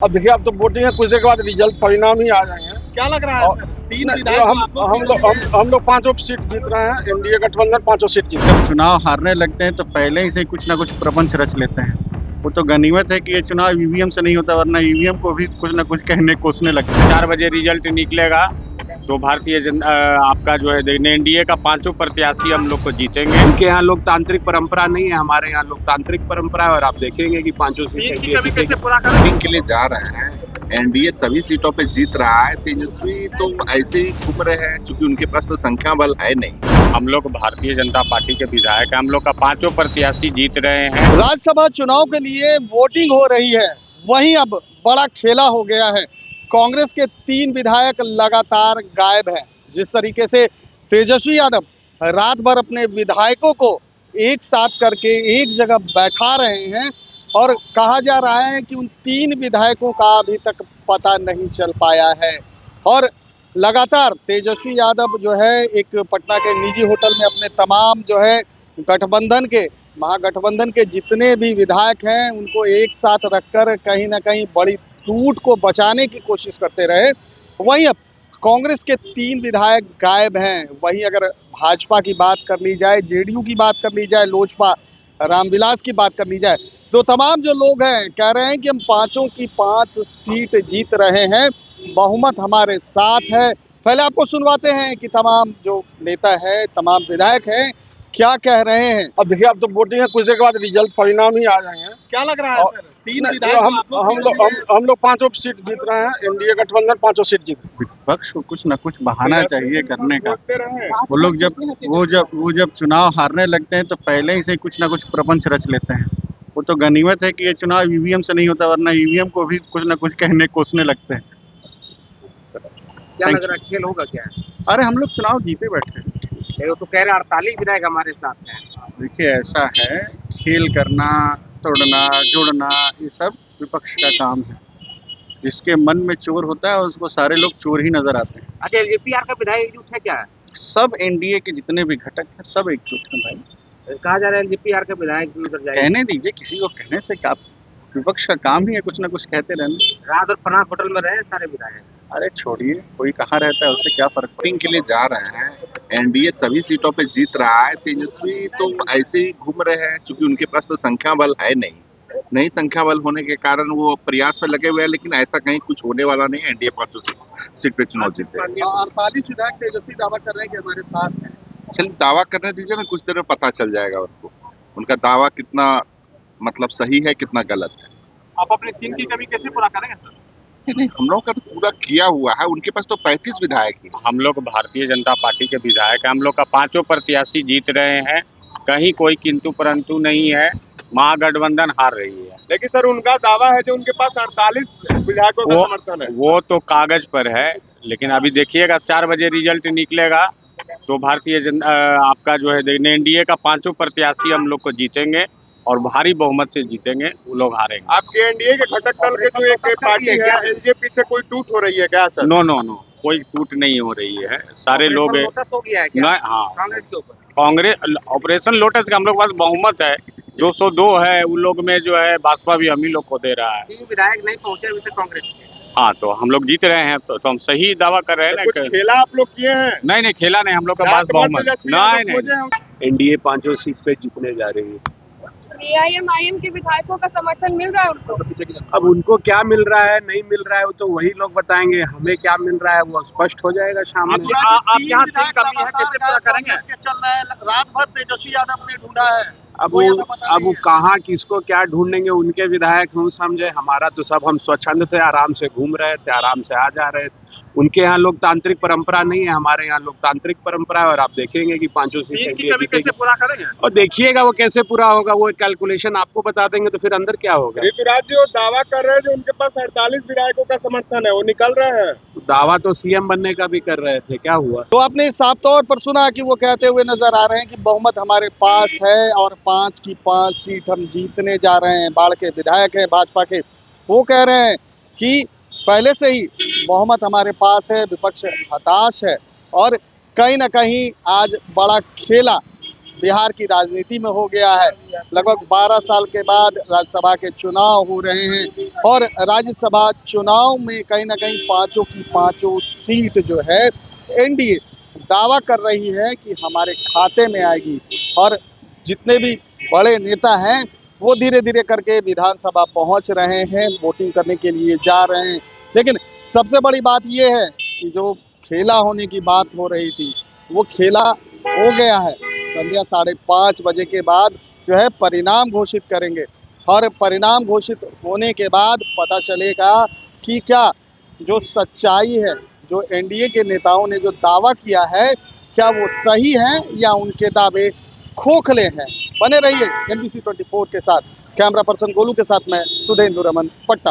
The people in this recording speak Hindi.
अब देखिए, अब तो वोटिंग है, कुछ देर के बाद रिजल्ट परिणाम ही आ जाएंगे। क्या लग रहा है और सर? तीन विधायक हम लोग पांचों सीट जीत रहे हैं। एनडीए गठबंधन पांचों सीट जीत रहे हैं। चुनाव हारने लगते हैं तो पहले ही से कुछ ना कुछ प्रपंच रच लेते हैं। वो तो गनीमत है कि ये चुनाव ईवीएम से नहीं होता, वरना ईवीएम को भी कुछ ना कुछ कहने कोसने लगते हैं। 4 बजे रिजल्ट निकलेगा तो भारतीय जनता आपका जो है एनडीए का पांचों प्रत्याशी हम लोग को जीतेंगे। उनके यहाँ लोकतांत्रिक परंपरा नहीं है, हमारे यहाँ लोकतांत्रिक परंपरा है और आप देखेंगे कि पांचों सीट वोटिंग के लिए जा रहे हैं। एनडीए सभी सीटों पे जीत रहा है। तेजस्वी तो ऐसे ही घूम रहे हैं क्योंकि उनके पास तो संख्या बल है नहीं। हम लोग भारतीय जनता पार्टी के विधायक हैं, हम लोग का पांचों प्रत्याशी जीत रहे हैं। राज्यसभा चुनाव के लिए वोटिंग हो रही है, वहीं अब बड़ा खेला हो गया है। कांग्रेस के 3 विधायक लगातार गायब हैं। जिस तरीके से तेजस्वी यादव रात भर अपने विधायकों को एक साथ करके एक जगह बैठा रहे हैं और कहा जा रहा है कि उन 3 विधायकों का अभी तक पता नहीं चल पाया है। और लगातार तेजस्वी यादव जो है एक पटना के निजी होटल में अपने तमाम जो है गठबंधन के महागठबंधन के जितने भी विधायक हैं उनको एक साथ रखकर कहीं ना कहीं बड़ी टूट को बचाने की कोशिश करते रहे। वहीं अब कांग्रेस के 3 विधायक गायब हैं। वहीं अगर भाजपा की बात कर ली जाए, जेडीयू की बात कर ली जाए, लोजपा रामविलास की बात कर ली जाए, तो तमाम जो लोग हैं कह रहे हैं कि हम पांचों की 5 सीट जीत रहे हैं, बहुमत हमारे साथ है। पहले आपको सुनवाते हैं कि तमाम जो नेता है, तमाम विधायक हैं, क्या कह रहे हैं। अब देखिए, अब तो वोटिंग है, कुछ देर के बाद रिजल्ट परिणाम ही आ जाएंगे। क्या लग रहा है सर? 3 विधायक हम लोग पांचों सीट जीत रहे हैं। एनडीए गठबंधन पांचों सीट जीत रहे हैं। विपक्ष को कुछ ना कुछ बहाना चाहिए करने का। वो लोग जब चुनाव हारने लगते हैं तो पहले ही से कुछ ना कुछ प्रपंच रच लेते हैं। वो तो गनीमत है कि ये चुनाव ईवीएम से नहीं होता, वरना ईवीएम को भी कुछ ना कुछ कहने कोसने लगते हैं। क्या लग रहा है, खेल होगा क्या? अरे हम लोग चुनाव जीते बैठे हैं। वो तो कह रहे 48 विधायक हमारे साथ हैं। देखिए, ऐसा है, खेल करना, तोड़ना, जोड़ना, ये सब विपक्ष का काम है। जिसके मन में चोर होता है उसको सारे लोग चोर ही नजर आते हैं। अच्छा, एलजेपीआर का विधायक एकजुट है क्या? सब एनडीए के जितने भी घटक हैं सब एकजुट हैं भाई। कहा जा रहा है एलजेपीआर का विधायक उधर जाएगा। कहने दीजिए, किसी को कहने से क्या, विपक्ष का काम ही है कुछ ना कुछ कहते रहना। रात और पनाह होटल में रहे सारे विधायक। अरे छोड़िए, कोई कहाँ रहता है उससे क्या फर्क। वोटिंग के लिए जा रहे हैं। एनडीए सभी सीटों पे जीत रहा है। तेजस्वी तो ऐसे ही घूम रहे हैं क्योंकि उनके पास तो संख्या बल है नहीं संख्या बल होने के कारण वो प्रयास में लगे हुए हैं, लेकिन ऐसा कहीं कुछ होने वाला नहीं है। एनडीए पांचों सीट पे चुनाव जीते। 48 विधायक तेजस्वी दावा कर रहे हैं कि हमारे साथ हैं। चलिए दावा करने दीजिए ना, कुछ देर में पता चल जाएगा उनको उनका दावा कितना मतलब सही है, कितना गलत है। आप अपने 3 की कमी कैसे पूरा करेंगे सर? नहीं, हम लोग का तो पूरा किया हुआ है। उनके पास तो 35 विधायक हैं। हम लोग भारतीय जनता पार्टी के विधायक हैं, हम लोग का पांचों प्रत्याशी जीत रहे हैं। कहीं कोई किंतु परंतु नहीं है, महागठबंधन हार रही है। लेकिन सर, उनका दावा है कि उनके पास 48 विधायकों का समर्थन है। वो तो कागज पर है, लेकिन अभी देखिएगा 4 बजे रिजल्ट निकलेगा तो भारतीय जनता आपका जो है एनडीए का पांचों प्रत्याशी हम लोग को जीतेंगे और भारी बहुमत से जीतेंगे, वो लोग हारेंगे। आपके एनडीए के घटक दल के जो एक पार्टी है, एलजेपी से कोई टूट हो रही है क्या सर? नो, कोई टूट नहीं हो रही है। सारे लोग हो गया है क्या? नहीं, हाँ, कांग्रेस के ऊपर कांग्रेस ऑपरेशन लोटस का हम लोग पास बहुमत है, 202 है। उन लोग में जो है भाजपा भी हम ही लोग को दे रहा है। 3 विधायक नहीं पहुंचे अभी तक कांग्रेस के। हाँ, तो हम लोग जीत रहे हैं, तो हम सही दावा कर रहे हैं ना। कुछ खेला आप लोग किए हैं? नहीं, खेला नहीं, हम लोग का पास बहुमत नहीं। एनडीए पांचों सीट पे जीतने जा रही है। एआईएमआईएम के विधायकों का समर्थन मिल रहा है उनको? अब उनको क्या मिल रहा है, नहीं मिल रहा है, वो तो वही लोग बताएंगे। हमें क्या मिल रहा है वो स्पष्ट हो जाएगा शाम में। आप यहाँ कमी है कैसे पूरा करेंगे? चल रहा है, रात भर तेजस्वी यादव ने ढूंढा है। अब वो कहाँ किसको क्या ढूंढेंगे, उनके विधायक हूँ समझे। हमारा तो सब, हम स्वच्छंद थे, आराम से घूम रहे थे, आराम से आ जा रहे थे। उनके यहाँ लोकतांत्रिक परंपरा नहीं है, हमारे यहाँ लोकतांत्रिक परंपरा है। और आप देखेंगे कि पांचों सीटें कैसे पूरा करेंगे और देखिएगा वो कैसे पूरा होगा। वो कैलकुलेशन आपको बता देंगे तो फिर अंदर क्या होगा। ऋतुराज जी, वो दावा कर रहे हैं जो उनके पास 48 विधायकों का समर्थन है, वो निकल रहे हैं। दावा तो सीएम बनने का भी कर रहे थे, क्या हुआ? तो आपने साफ तौर पर सुना कि वो कहते हुए नजर आ रहे हैं कि बहुमत हमारे पास है और 5 की 5 सीट हम जीतने जा रहे हैं। बाढ़ के विधायक है भाजपा के, वो कह रहे हैं कि पहले से ही बहुमत हमारे पास है, विपक्ष हताश है और कहीं ना कहीं आज बड़ा खेला बिहार की राजनीति में हो गया है। लगभग 12 साल के बाद राज्यसभा के चुनाव हो रहे हैं और राज्यसभा चुनाव में कहीं ना कहीं पांचों की पांचों सीट जो है एनडीए दावा कर रही है कि हमारे खाते में आएगी और जितने भी बड़े नेता हैं वो धीरे धीरे करके विधानसभा पहुंच रहे हैं, वोटिंग करने के लिए जा रहे हैं। लेकिन सबसे बड़ी बात ये है कि जो खेला होने की बात हो रही थी वो खेला हो गया है। संध्या 5:30 बजे के बाद जो है परिणाम घोषित करेंगे और परिणाम घोषित होने के बाद पता चलेगा कि क्या जो सच्चाई है, जो एनडीए के नेताओं ने जो दावा किया है, क्या वो सही है या उनके दावे खोखले हैं। बने रहिए NBC 24 के साथ। कैमरा पर्सन गोलू के साथ मैं सुधेंद्र रमन, पटना।